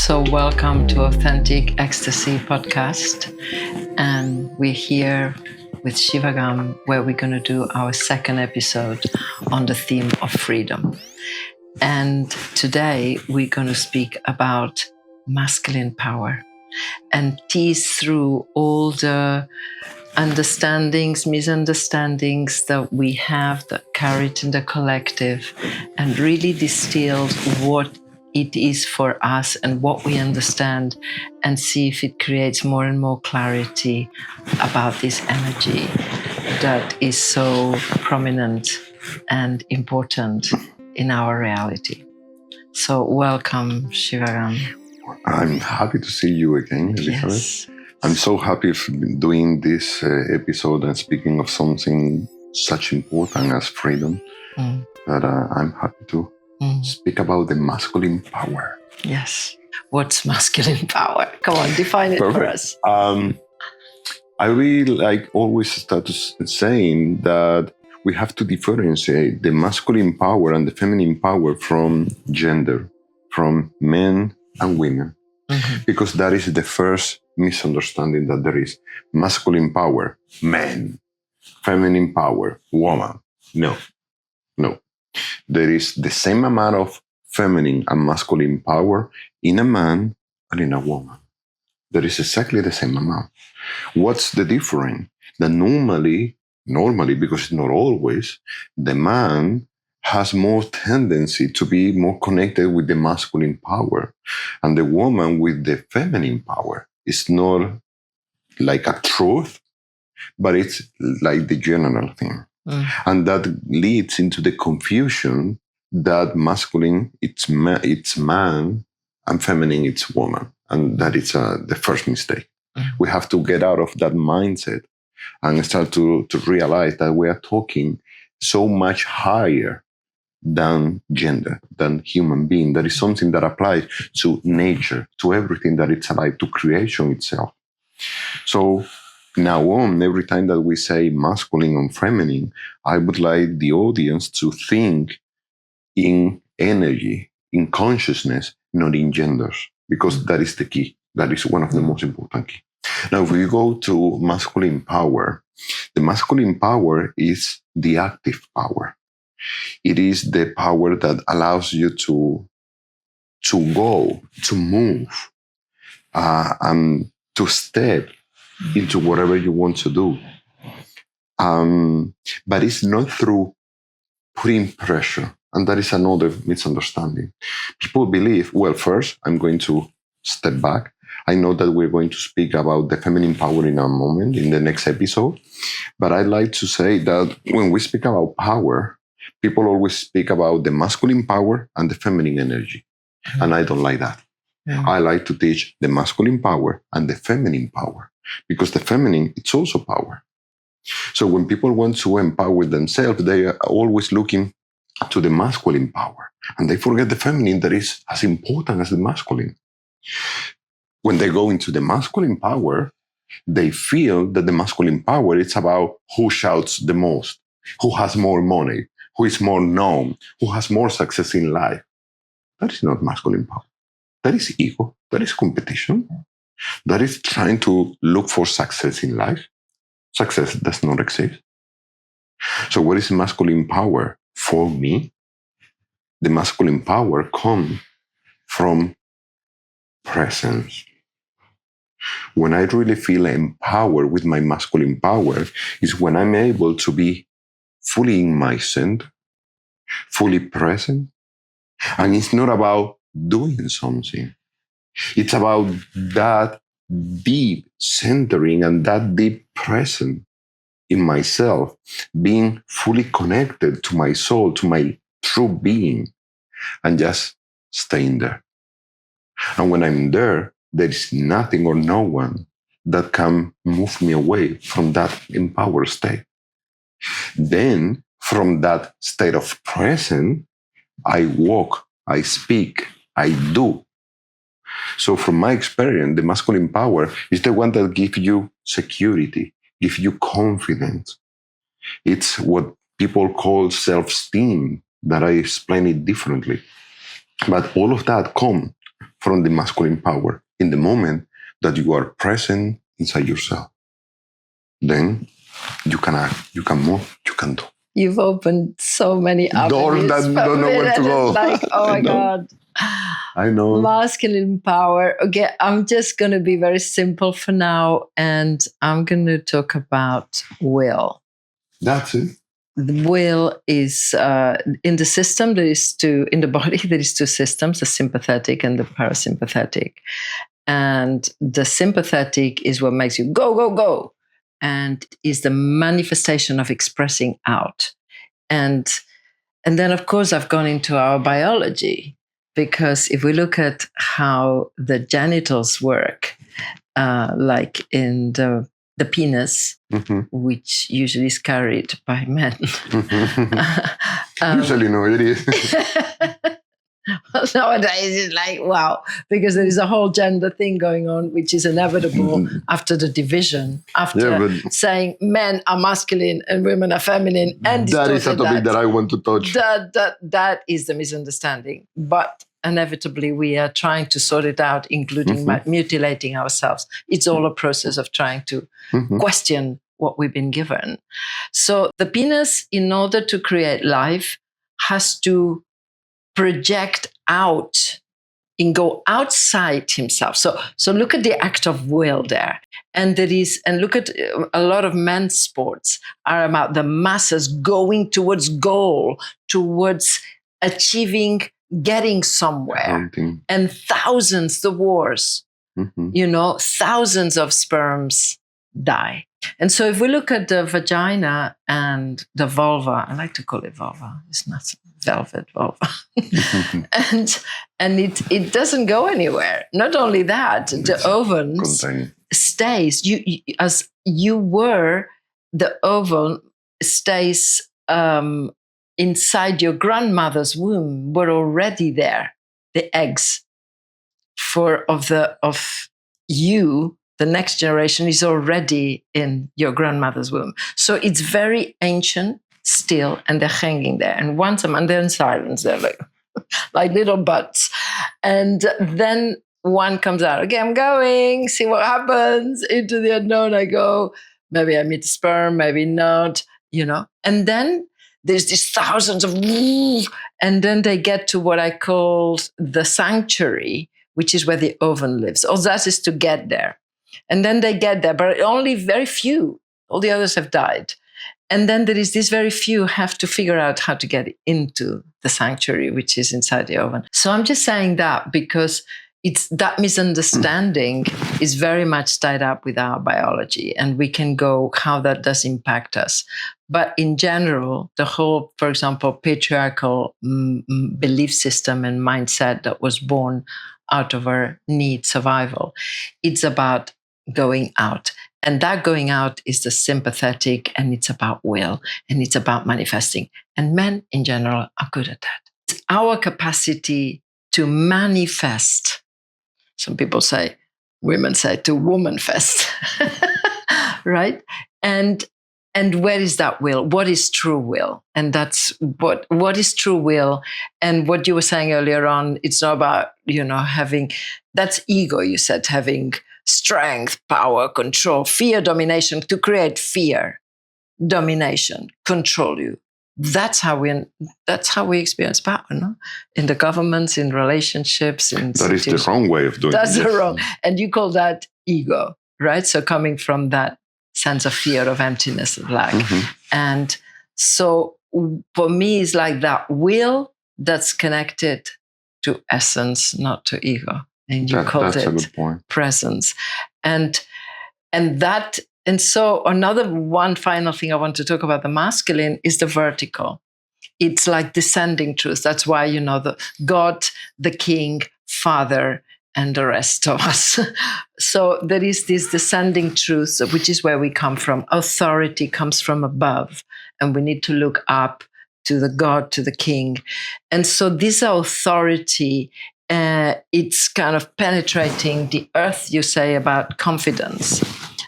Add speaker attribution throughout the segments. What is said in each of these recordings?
Speaker 1: So welcome to Authentic Ecstasy podcast. And we're here with Shivagam, where we're going to do our second episode on the theme of freedom. And today we're going to speak about masculine power and tease through all the understandings, misunderstandings that we have that carried in the collective, and really distill what it is for us and what we understand, and see if it creates more and more clarity about this energy that is so prominent and important in our reality. So welcome, Shivagam.
Speaker 2: I'm happy to see you again, Elisabeth.
Speaker 1: Yes.
Speaker 2: I'm so happy for doing this episode and speaking of something such important as freedom, that I'm happy to speak about the masculine power.
Speaker 1: Yes. What's masculine power? Come on, define it for us.
Speaker 2: I really always start saying that we have to differentiate the masculine power and the feminine power from gender, from men and women, because that is the first misunderstanding that there is. Masculine power, man. Feminine power, woman. No. There is the same amount of feminine and masculine power in a man and in a woman. There is exactly the same amount. What's the difference? That normally, because it's not always, the man has more tendency to be more connected with the masculine power, and the woman with the feminine power. It's not like a truth, but it's like the general thing. And that leads into the confusion that masculine, it's man, and feminine, it's woman. And that is the first mistake. We have to get out of that mindset and start to realize that we are talking so much higher than gender, than human being. That is something that applies to nature, to everything that it's alive, to creation itself. So now on, every time that we say masculine and feminine, I would like the audience to think in energy, in consciousness, not in genders, because that is the key. That is one of the most important key. Now, if we go to masculine power, the masculine power is the active power. It is the power that allows you to go, to move, and to step into whatever you want to do. But it's not through putting pressure. And that is another misunderstanding. People believe, well, first, I'm going to step back. I know that we're going to speak about the feminine power in a moment, in the next episode. But I'd like to say that when we speak about power, people always speak about the masculine power and the feminine energy. And I don't like that. I like to teach the masculine power and the feminine power, because the feminine, it's also power. So when people want to empower themselves, they are always looking to the masculine power, and they forget the feminine that is as important as the masculine. When they go into the masculine power, they feel that the masculine power, it's about who shouts the most, who has more money, who is more known, who has more success in life. That is not masculine power. That is ego. That is competition. That is trying to look for success in life. Success does not exist. So what is masculine power? For me, the masculine power comes from presence. When I really feel empowered with my masculine power is when I'm able to be fully in my center, fully present. And it's not about doing something. It's about that deep centering and that deep presence in myself, being fully connected to my soul, to my true being, and just staying there. And when I'm there, there is nothing or no one that can move me away from that empowered state. Then, from that state of presence, I walk, I speak, I do. So from my experience, the masculine power is the one that gives you security, gives you confidence. It's what people call self-esteem, that I explain it differently. But all of that comes from the masculine power in the moment that you are present inside yourself. Then you can act, you can move, you can do.
Speaker 1: You've opened so many
Speaker 2: doors that you don't know where to go.
Speaker 1: Like, oh my God.
Speaker 2: I know.
Speaker 1: Masculine power. Okay, I'm just going to be very simple for now, and I'm going to talk about will.
Speaker 2: That's it.
Speaker 1: The will is in the system. In the body there is two systems: the sympathetic and the parasympathetic. And the sympathetic is what makes you go, go, go, and is the manifestation of expressing out. And then, of course, I've gone into our biology, because if we look at how the genitals work, like in the penis, which usually is carried by men.
Speaker 2: Usually, no, it is.
Speaker 1: Nowadays, it's like, wow, because there is a whole gender thing going on, which is inevitable after the division, saying men are masculine and women are feminine. And
Speaker 2: that is a topic that I want to touch.
Speaker 1: That is the misunderstanding. But inevitably, we are trying to sort it out, including mutilating ourselves. It's all a process of trying to question what we've been given. So the penis, in order to create life, has to project out and go outside himself. So look at the act of will there. And look at a lot of men's sports are about the masses going towards goal, towards achieving, getting somewhere. And thousands, the wars, thousands of sperms die. And so if we look at the vagina and the vulva, I like to call it vulva, it's not velvet vulva. and it doesn't go anywhere. Not only that, the ovum stays. As you were, the ovum stays inside your grandmother's womb. Were already there. The eggs of you. The next generation is already in your grandmother's womb. So it's very ancient still, and they're hanging there. And once they're in silence, they're like little butts. And then one comes out, okay, I'm going, see what happens. Into the unknown I go. Maybe I meet a sperm, maybe not, And then there's these thousands of, and then they get to what I call the sanctuary, which is where the ovum lives. All that is to get there. And then they get there, but only very few. All the others have died. And then there is these very few have to figure out how to get into the sanctuary, which is inside the ovum. So I'm just saying that because it's that misunderstanding is very much tied up with our biology, and we can go how that does impact us. But in general, the whole, for example, patriarchal belief system and mindset that was born out of our need survival, it's about going out. And that going out is the sympathetic, and it's about will, and it's about manifesting. And men in general are good at that. It's our capacity to manifest. Some people say, women say to womanfest, right? And where is that will? What is true will? And that's what is true will. And what you were saying earlier on, it's not about, having, that's ego, you said, having strength, power, control, fear, domination, to create fear, domination, control you. That's how we experience power, no? In the governments, in relationships, in
Speaker 2: that is the wrong way of doing it.
Speaker 1: That's the wrong. And you call that ego, right? So coming from that sense of fear, of emptiness, of lack. And so for me, it's like that will that's connected to essence, not to ego. And you called it a good point. Presence. And so another one final thing I want to talk about the masculine is the vertical. It's like descending truth. That's why, the God, the King, Father, and the rest of us. So there is this descending truth, which is where we come from. Authority comes from above, and we need to look up to the God, to the King. And so this authority, it's kind of penetrating the earth, you say, about confidence.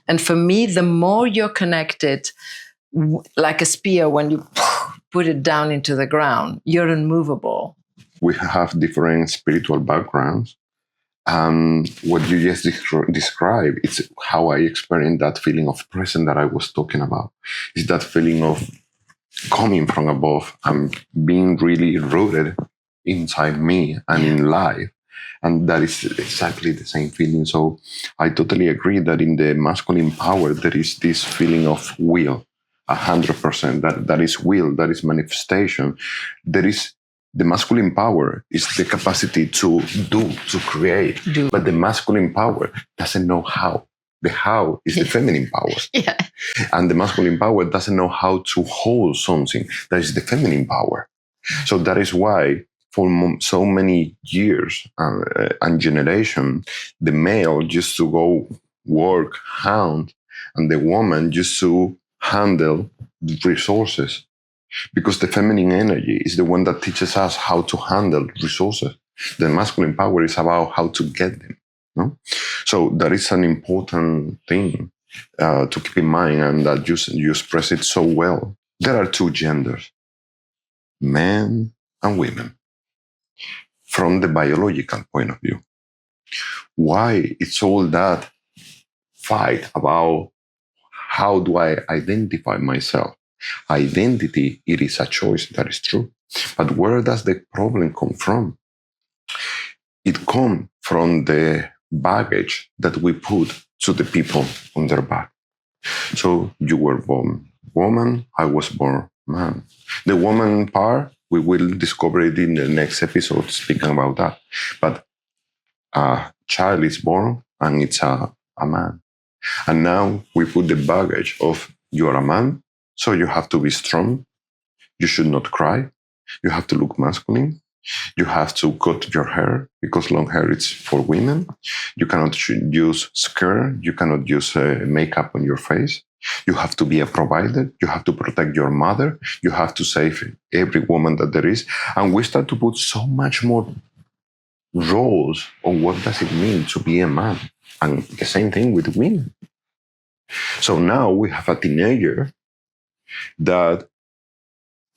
Speaker 1: And for me, the more you're connected, like a spear, when you put it down into the ground, you're unmovable.
Speaker 2: We have different spiritual backgrounds, What you just described, it's how I experienced that feeling of presence that I was talking about. It's that feeling of coming from above and being really rooted inside me and in life. And that is exactly the same feeling. So I totally agree that in the masculine power, there is this feeling of will, 100%. That is will, that is manifestation. There is the masculine power is the capacity to do, to create. But the masculine power doesn't know how. The how is the feminine power.
Speaker 1: Yeah.
Speaker 2: And the masculine power doesn't know how to hold something. That is the feminine power. So that is why for so many years and generation, the male used to go work, hunt, and the woman used to handle the resources. Because the feminine energy is the one that teaches us how to handle resources. The masculine power is about how to get them. No? So that is an important thing to keep in mind, and that you express it so well. There are two genders, men and women, from the biological point of view. Why it's all that fight about how do I identify myself? Identity, it is a choice, that is true. But where does the problem come from? It comes from the baggage that we put to the people on their back. So you were born woman, I was born man. The woman part, we will discover it in the next episode speaking about that. But a child is born and it's a man. And now we put the baggage of you're a man, so you have to be strong. You should not cry. You have to look masculine. You have to cut your hair because long hair is for women. You cannot use skirt. You cannot use makeup on your face. You have to be a provider. You have to protect your mother. You have to save every woman that there is. And we start to put so much more roles on what does it mean to be a man. And the same thing with women. So now we have a teenager that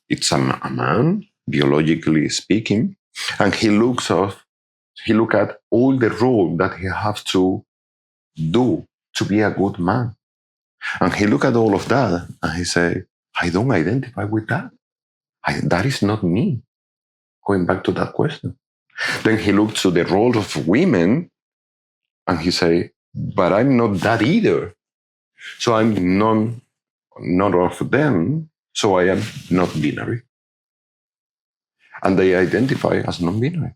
Speaker 2: it's a man, biologically speaking, and he look at all the role that he has to do to be a good man. And he look at all of that and he say, I don't identify with that. That is not me. Going back to that question. Then he looks to the role of women and he say, but I'm not that either. So I'm not of them, so I am not binary. And they identify as non-binary.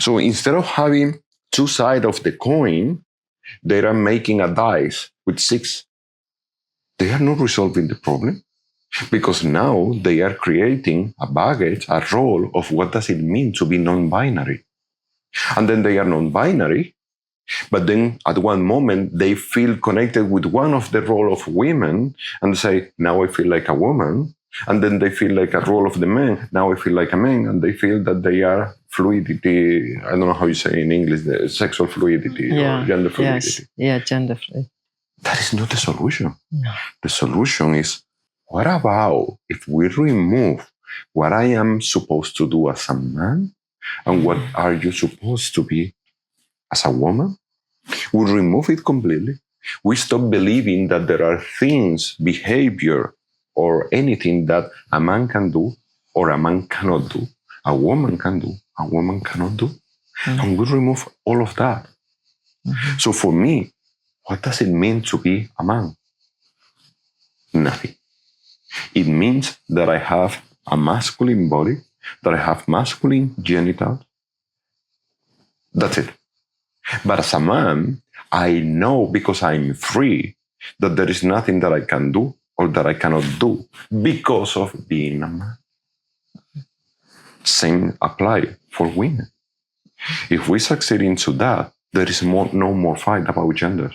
Speaker 2: So instead of having two sides of the coin, they are making a dice with 6. They are not resolving the problem because now they are creating a baggage, a role of what does it mean to be non-binary. And then they are non-binary, but then at one moment they feel connected with one of the role of women and say, now I feel like a woman. And then they feel like a role of the man. Now I feel like a man. And they feel that they are fluidity. I don't know how you say in English, the sexual fluidity or gender fluidity.
Speaker 1: Yes. Yeah, gender fluidity.
Speaker 2: That is not the solution.
Speaker 1: No.
Speaker 2: The solution is, what about if we remove what I am supposed to do as a man and what are you supposed to be as a woman? We remove it completely. We stop believing that there are things, behavior, or anything that a man can do or a man cannot do. A woman can do, a woman cannot do. Mm-hmm. And we remove all of that. Mm-hmm. So for me, what does it mean to be a man? Nothing. It means that I have a masculine body, that I have masculine genitals. That's it. But as a man, I know because I'm free that there is nothing that I can do or that I cannot do because of being a man. Same apply for women. If we succeed into that, there is no more fight about genders.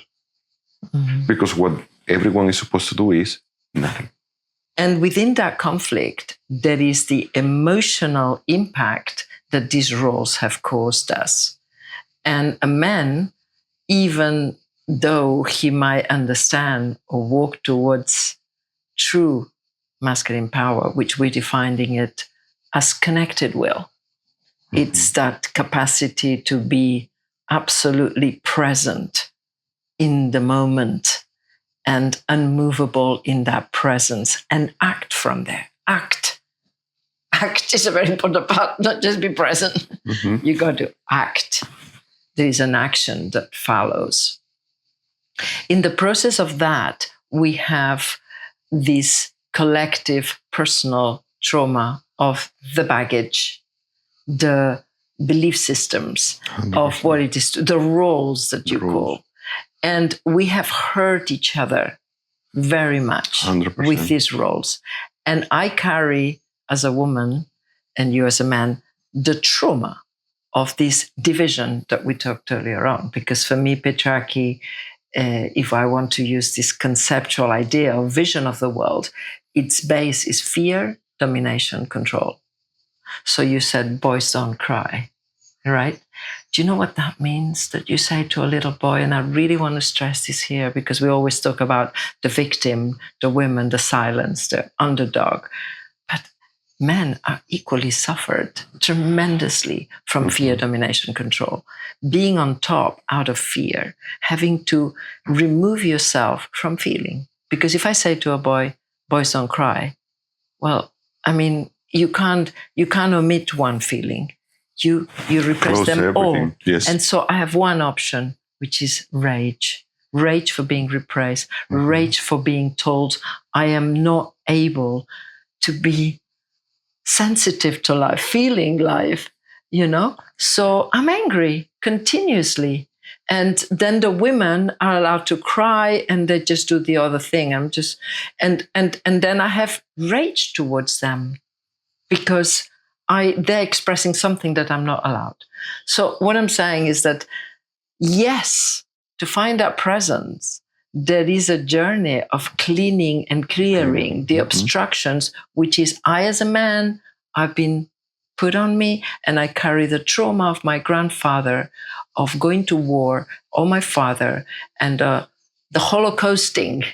Speaker 2: Mm-hmm. Because what everyone is supposed to do is nothing.
Speaker 1: And within that conflict, there is the emotional impact that these roles have caused us. And a man, even though he might understand or walk towards true masculine power, which we're defining it as connected will, mm-hmm. It's that capacity to be absolutely present in the moment and unmovable in that presence and act from there. Act is a very important part, not just be present.
Speaker 2: Mm-hmm.
Speaker 1: You got to act. There is an action that follows. In the process of that, we have this collective personal trauma of the baggage, the belief systems
Speaker 2: 100%.
Speaker 1: of what it is, the roles that you call. And we have hurt each other very much
Speaker 2: 100%.
Speaker 1: with these roles. And I carry, as a woman, and you as a man, the trauma of this division that we talked earlier on. Because for me, patriarchy, if I want to use this conceptual idea or vision of the world, its base is fear, domination, control. So you said, boys don't cry, right? Do you know what that means? That you say to a little boy, and I really want to stress this here because we always talk about the victim, the women, the silence, the underdog. But men are equally suffered tremendously from fear, domination, control. Being on top out of fear, having to remove yourself from feeling. Because if I say to a boy, boys don't cry, well, I mean, you can't omit one feeling. You repress
Speaker 2: Close
Speaker 1: them
Speaker 2: everything.
Speaker 1: all.
Speaker 2: Yes.
Speaker 1: And so I have one option, which is rage. Rage for being repressed. Rage for being told I am not able to be sensitive to life, feeling life, So I'm angry continuously. And then the women are allowed to cry and they just do the other thing. And then I have rage towards them because they're expressing something that I'm not allowed. So what I'm saying is that, yes, to find that presence, there is a journey of cleaning and clearing the obstructions, which is I as a man, I've been put on me, and I carry the trauma of my grandfather, of going to war, or my father, and the Holocausting,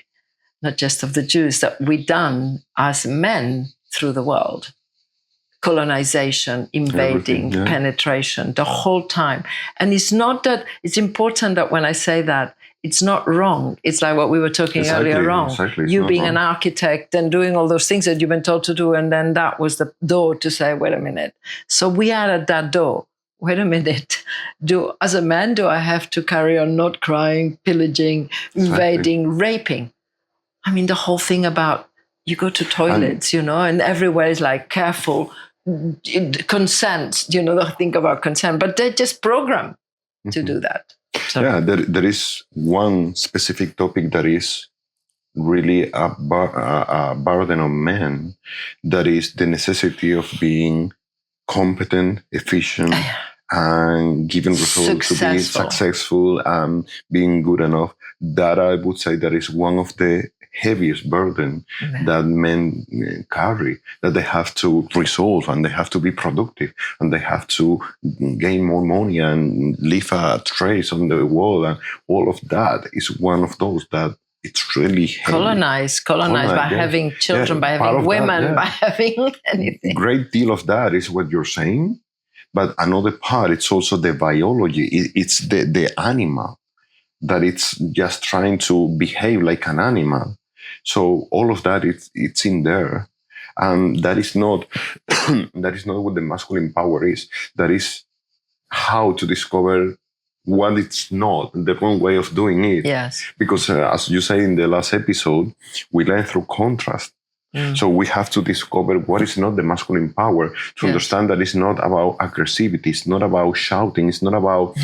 Speaker 1: not just of the Jews, that we done as men through the world. Colonization, invading, penetration, the whole time. And it's not that, it's important that when I say that, it's not wrong. It's like what we were talking earlier on.
Speaker 2: Exactly.
Speaker 1: You being an architect and doing all those things that you've been told to do. And then that was the door to say, wait a minute. So we are at that door. Wait a minute. As a man, do I have to carry on not crying, pillaging, invading, raping? I mean, the whole thing about you go to toilets, and everywhere is like, careful, consent, think about consent, but they're just programmed to do that. So.
Speaker 2: Yeah, there is one specific topic that is really a burden on men, that is the necessity of being competent, efficient, and giving results, to be successful and being good enough. That I would say that is one of the heaviest burden that men carry, that they have to resolve, and they have to be productive, and they have to gain more money and leave a trace on the wall, and all of that is one of those that it's really heavy.
Speaker 1: Colonize by having children, by having women, by having anything.
Speaker 2: Great deal of that is what you're saying, but another part, it's also the biology. It's the animal, that it's just trying to behave like an animal. So all of that, it's in there, and that is not what the masculine power is. That is how to discover what it's not, the wrong way of doing it.
Speaker 1: Yes.
Speaker 2: Because as you say in the last episode, we learn through contrast. So we have to discover what is not the masculine power, to understand that it's not about aggressivity, it's not about shouting, it's not about,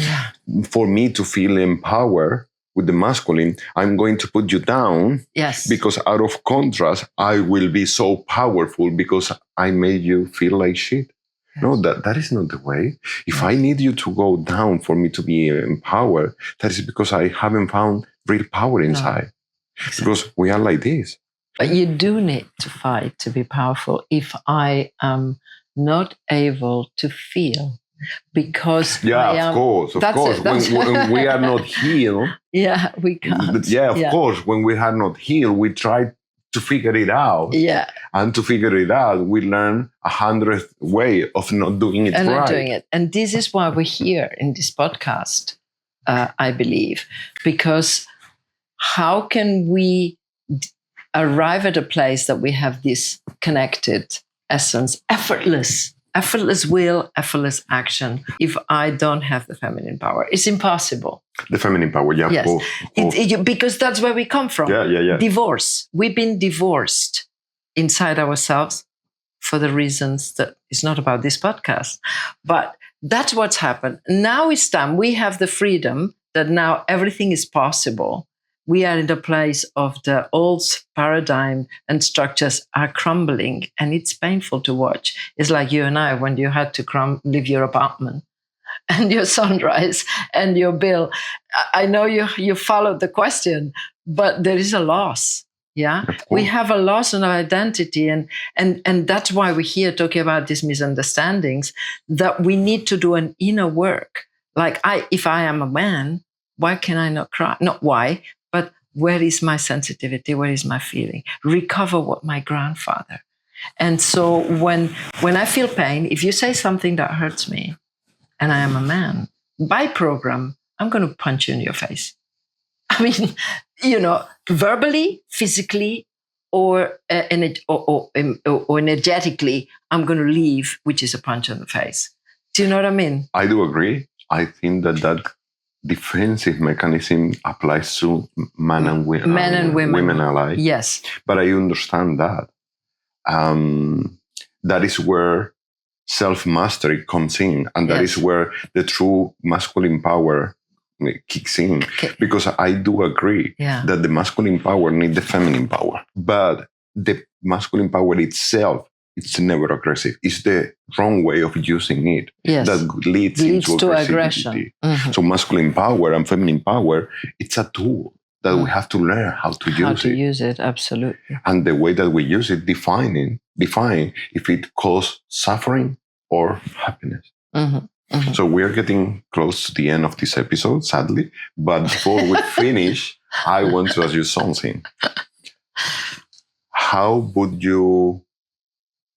Speaker 2: for me to feel empowered with the masculine, I'm going to put you down, because out of contrast, I will be so powerful because I made you feel like shit. No, that is not the way. If I need you to go down for me to be empowered, that is because I haven't found real power inside. Because we are like this.
Speaker 1: But you do need to fight to be powerful. If I am not able to feel, because
Speaker 2: of course. When we are not healed,
Speaker 1: we can't.
Speaker 2: Of course, when we are not healed, we try to figure it out. And to figure it out, we learn 100th way of not doing it right.
Speaker 1: Not doing it. And this is why we're here in this podcast, I believe, because how can we arrive at a place that we have this connected essence, effortless will, effortless action, if I don't have the feminine power? It's impossible.
Speaker 2: The feminine power, yeah.
Speaker 1: Yes. Because that's where we come from.
Speaker 2: Yeah.
Speaker 1: Divorce. We've been divorced inside ourselves for the reasons that it's not about this podcast, but that's what's happened. Now it's time. We have the freedom that now everything is possible. We are in the place of the old paradigm and structures are crumbling, and it's painful to watch. It's like you and I, when you had to leave your apartment and your sunrise and your bill. I know you followed the question, but there is a loss. Yeah, we have a loss of identity, and that's why we're here talking about these misunderstandings. That we need to do an inner work. Like if I am a man, why can I not cry? Not why, but where is my sensitivity? Where is my feeling? Recover what my grandfather. And so when I feel pain, if you say something that hurts me, and I am a man, by program, I'm going to punch you in your face. I mean, verbally, physically, or energetically, I'm going to leave, which is a punch in the face. Do you know what I mean?
Speaker 2: I do agree. I think that defensive mechanism applies to men and women alike.
Speaker 1: Yes.
Speaker 2: But I understand that. That is where self-mastery comes in, and that is where the true masculine power kicks in. Okay. Because I do agree that the masculine power needs the feminine power, but the masculine power itself, it's never aggressive. It's the wrong way of using it that leads into aggression. Mm-hmm. So masculine power and feminine power, it's a tool that we have to learn how to use it.
Speaker 1: Absolutely.
Speaker 2: And the way that we use it, define if it causes suffering or happiness.
Speaker 1: Mm-hmm. Mm-hmm.
Speaker 2: So we are getting close to the end of this episode, sadly. But before we finish, I want to ask you something. How would you,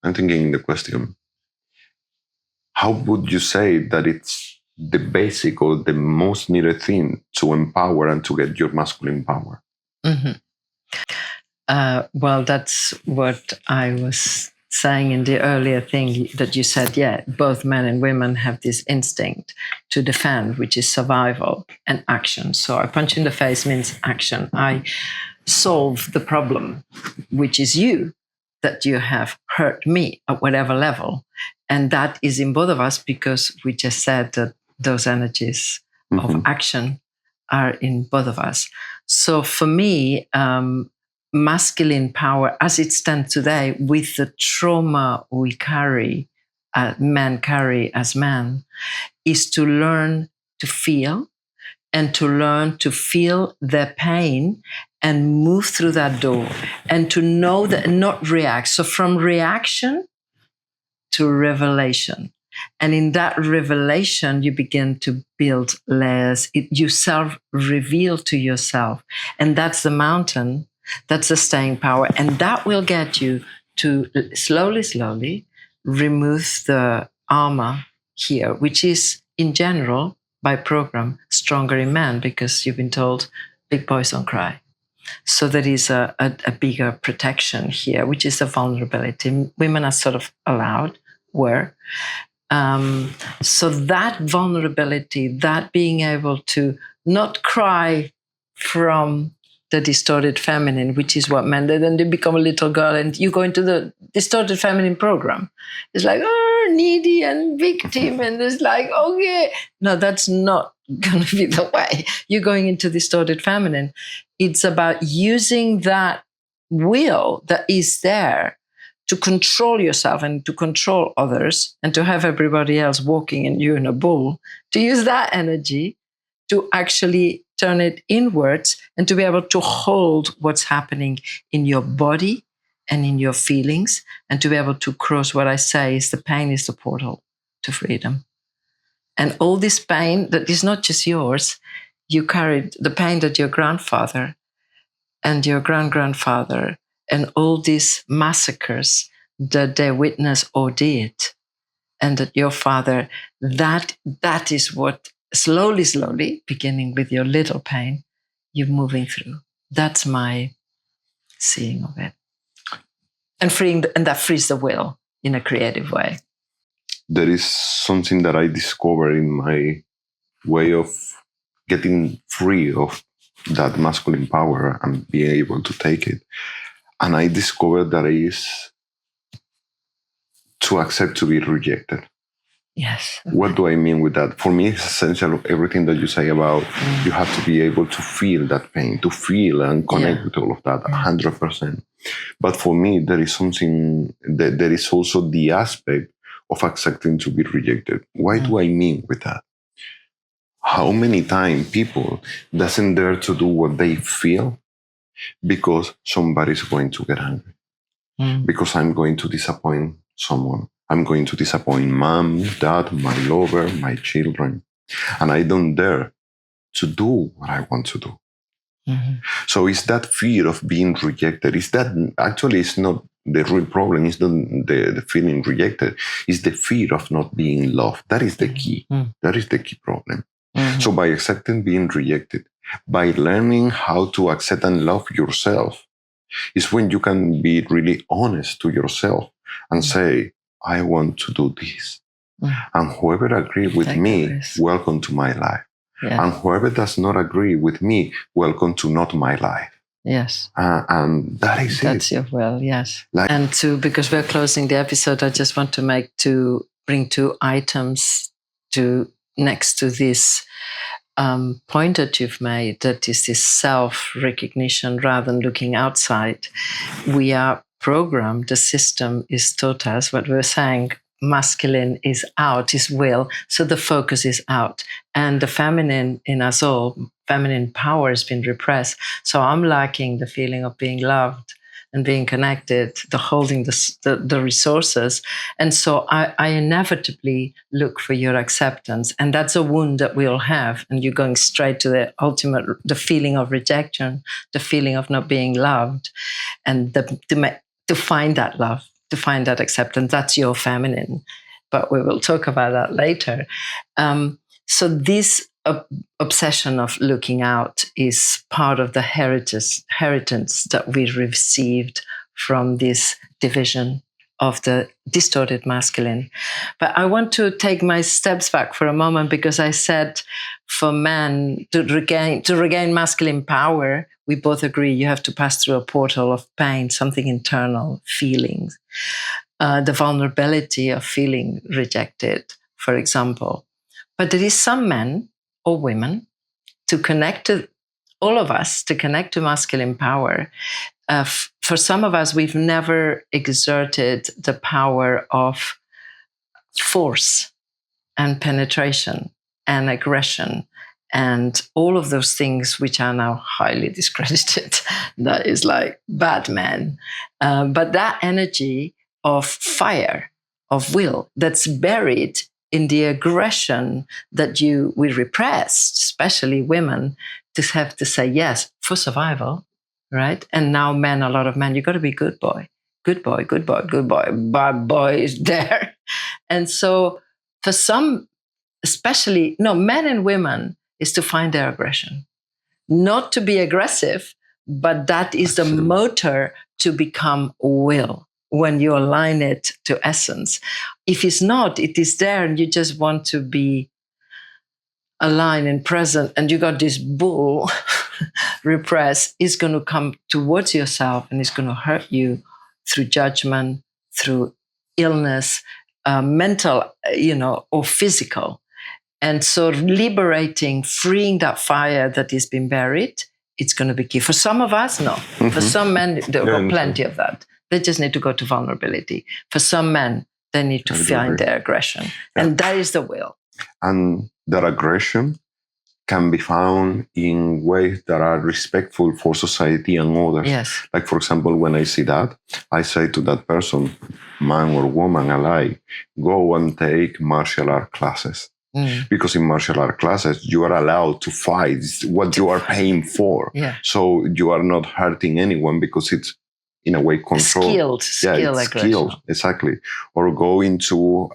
Speaker 2: I'm thinking the question, how would you say that it's the basic or the most needed thing to empower and to get your masculine power?
Speaker 1: Mm-hmm. Well, that's what I was saying in the earlier thing that you said. Yeah, both men and women have this instinct to defend, which is survival and action. So a punch in the face means action. I solve the problem, which is you, that you have hurt me at whatever level. And that is in both of us, because we just said that those energies of action are in both of us. So for me, masculine power, as it stands today, with the trauma we carry, men carry as men, is to learn to feel, and to learn to feel their pain and move through that door, and to know that, and not react. So from reaction to revelation. And in that revelation, you begin to build layers. You self-reveal to yourself. And that's the mountain. That's the staying power. And that will get you to slowly remove the armor here, which is, in general, by program, stronger in men, because you've been told big boys don't cry. So there is a bigger protection here, which is the vulnerability. Women are sort of allowed, so that vulnerability, that being able to not cry from the distorted feminine, which is what men did, and they become a little girl, and you go into the distorted feminine program. It's like, oh, needy and victim, and it's like, okay. No, that's not going to be the way. You're going into distorted feminine. It's about using that will that is there to control yourself and to control others, and to have everybody else walking and you in a bull, to use that energy to actually turn it inwards, and to be able to hold what's happening in your body and in your feelings, and to be able to cross what I say is the pain is the portal to freedom. And all this pain that is not just yours, you carried the pain that your grandfather and your grandfather and all these massacres that they witnessed or did, and that your father, that is what slowly, beginning with your little pain, you're moving through. That's my seeing of it. And and that frees the will in a creative way.
Speaker 2: There is something that I discovered in my way of getting free of that masculine power and being able to take it. And I discovered that it is to accept to be rejected.
Speaker 1: Yes.
Speaker 2: What do I mean with that? For me, it's essential everything that you say about you have to be able to feel that pain, to feel and connect with all of that 100%. But for me, there is something that there is also the aspect of accepting to be rejected. Why do I mean with that? How many times people doesn't dare to do what they feel because somebody's going to get angry, because I'm going to disappoint someone. I'm going to disappoint mom, dad, my lover, my children. And I don't dare to do what I want to do. So it's that fear of being rejected. Is that actually it's not the real problem, it's not the feeling rejected. It's the fear of not being loved. That is the key. That is the key problem. So by accepting being rejected, by learning how to accept and love yourself, is when you can be really honest to yourself and say, I want to do this. And whoever agrees with me, welcome to my life. Yeah. And whoever does not agree with me, welcome to not my life.
Speaker 1: Yes.
Speaker 2: And
Speaker 1: that's your will, yes. And because we're closing the episode, I just want to bring 2 items next to this point that you've made, that is this self-recognition rather than looking outside. We are programmed, the system is taught us what we were saying, masculine is out, is will, so the focus is out. And the feminine in us all, feminine power has been repressed. So I'm lacking the feeling of being loved and being connected, the holding the resources. And so I inevitably look for your acceptance. And that's a wound that we all have. And you're going straight to the ultimate, the feeling of rejection, the feeling of not being loved. And to find that love, to find that acceptance, that's your feminine. But we will talk about that later. So this obsession of looking out is part of the inheritance that we received from this division of the distorted masculine. But I want to take my steps back for a moment, because I said for men to regain masculine power, we both agree you have to pass through a portal of pain, something internal, feelings, the vulnerability of feeling rejected, for example. But there is some men or women to connect to all of us, to connect to masculine power. For some of us, we've never exerted the power of force and penetration and aggression and all of those things which are now highly discredited. That is like bad men. But that energy of fire, of will, that's buried in the aggression that we repressed, especially women, to have to say yes for survival, right? And now men, a lot of men, you got to be good boy, good boy, good boy, good boy, bad boy is there. And so for some, especially, men and women, is to find their aggression, not to be aggressive, but that is the motor to become will. When you align it to essence. If it's not, it is there and you just want to be aligned and present, and you got this bull repress, is going to come towards yourself and it's going to hurt you through judgment, through illness, mental, or physical. And so liberating, freeing that fire that has been buried, it's going to be key. For some of us, no. Mm-hmm. For some men, there are plenty of that. They just need to go to vulnerability. For some men, they need to find their aggression. Yeah. And that is the will.
Speaker 2: And that aggression can be found in ways that are respectful for society and others.
Speaker 1: Yes.
Speaker 2: Like, for example, when I see that, I say to that person, man or woman alike, go and take martial art classes. Because in martial art classes, you are allowed to fight. It's what you are paying for.
Speaker 1: Yeah.
Speaker 2: So you are not hurting anyone because it's, in a way, control.
Speaker 1: Skilled,
Speaker 2: exactly. Or go into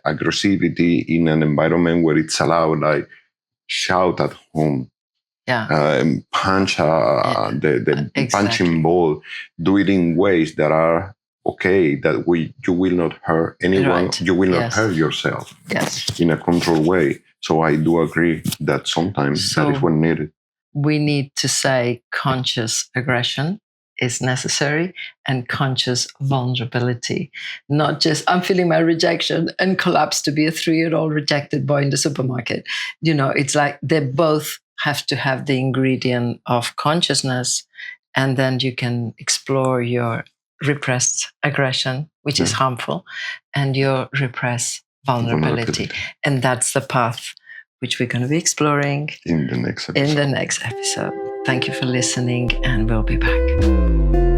Speaker 2: aggressivity in an environment where it's allowed, like shout at home, punch the
Speaker 1: exactly.
Speaker 2: punching ball, do it in ways that are okay, that you will not hurt anyone,
Speaker 1: Right.
Speaker 2: you will not hurt yourself in a controlled way. So I do agree that sometimes that is what needed.
Speaker 1: We need to say conscious aggression is necessary and conscious vulnerability. Not just, I'm feeling my rejection and collapse to be a 3-year-old rejected boy in the supermarket. It's like they both have to have the ingredient of consciousness, and then you can explore your repressed aggression, which is harmful, and your repressed vulnerability. And that's the path which we're going to be exploring
Speaker 2: in the next episode.
Speaker 1: Thank you for listening, and we'll be back.